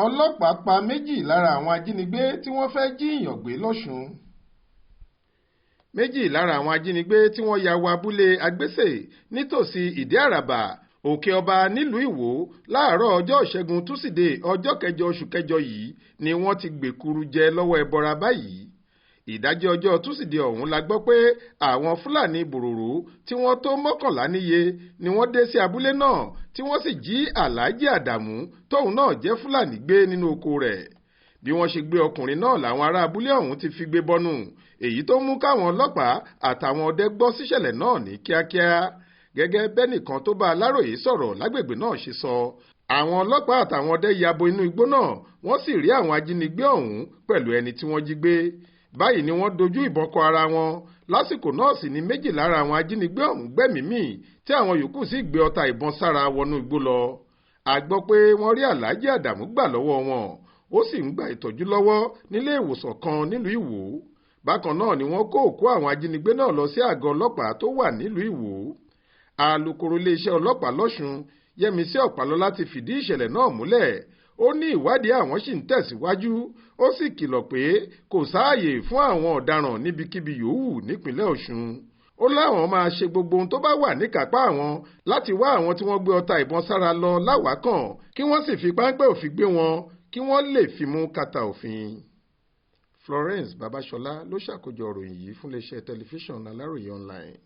Ọlọpaa pa méjì lára àwọn ajínigbé tí wọ́n fẹ́ jíìyàn gbé lọ́ṣùn. Méjì lára àwọn ajínigbé tí wọ́n ya wọ abúlé agbésẹ̀ nítòsí ìdí àràbà òkè ọba nílùú Ìwó láàárọ̀ ọjọ́ ìṣẹ́gun túsídẹ̀ẹ́ ọjọ́ 8 oṣù kẹjọ yìí ni wọ́n ti gbèkuru jẹ lọ́wọ́ ẹbọra báyìí. Ìdájọ́ ọjọ́ túsídẹ̀ẹ́ ọ̀hún la gbọ́ pé àwọn Fúlàní bòròró tí wọ́n tó 11 níye ni wọ́n dé sí abúlé náà tí wọ́n sì jí Àlájì Àdàmú tóun náà jẹ́ Fúlàní gbé nínú oko rẹ̀. Bí wọ́n ṣe gbé ọkùnrin náà làwọn ará abúlé ọ̀hún ti fi gbé bọ́nù, èyí tó mú káwọn ọlọ́pàá àtàwọn ọdẹ gbọ́ síṣẹ̀lẹ̀ náà ní kíákíá. Gẹ́gẹ́ bẹ́nìkan tó bá Aláròyé sọ̀rọ̀ lágbègbè náà ṣe sọ, àwọn ọlọ́pàá àtàwọn ọdẹ yabo inú igbó náà wọ́n sì rí àwọn ajínigbé ọ̀hún pẹ̀lú ẹni tí wọ́n jí gbé. Báyìí ni wọ́n dojú ìbọn kọ ara wọn. Lásìkò náà sì ni méjì lára àwọn ajínigbé ọ̀hún gbẹ́mìí mì tí àwọn yòókù sì gbé ọta ìbọn sára wọnú igbó lọ. A gbọ́ pé wọ́n rí Àlájì Àdàmú gbà lọ́wọ́ wọn, ó sì ń gba ìtọ́jú lọ́wọ́ nílé ìwòsàn kan nílùú Ìwó. Bákan náà ni wọ́n kó òkú àwọn ajínigbé náà lọ sí àgọ́ ọlọ́pàá tó wà nílùú Ìwó. Alukoro iléeṣẹ́ ọlọ́pàá lọ́ṣùn Yẹ́misí Ọ̀pálọ́lá ti fìdí ìṣẹ̀lẹ̀ náà múlẹ̀. Ó ní ìwádìí àwọn ṣì ń tẹ̀síwájú, ó sì kìlọ̀ pé kò sáàyè fún àwọn ọ̀daràn níbikíbi yòówù nípínlẹ̀ Ọ̀ṣun. Ó láwọn máa ṣe gbogbo ohun tó bá wà níkápá àwọn láti wá àwọn tí wọ́n gbé ọta ìbọn sára lọ láwàákàn kí wọ́n sì fi páńpẹ́ òfin gbé wọn kí wọ́n lè fimú kàtà òfin. Florence Babasola ló ṣàkójọ ìròyìn yìí fún iléeṣẹ́ tẹlifíṣàn Aláròyé online.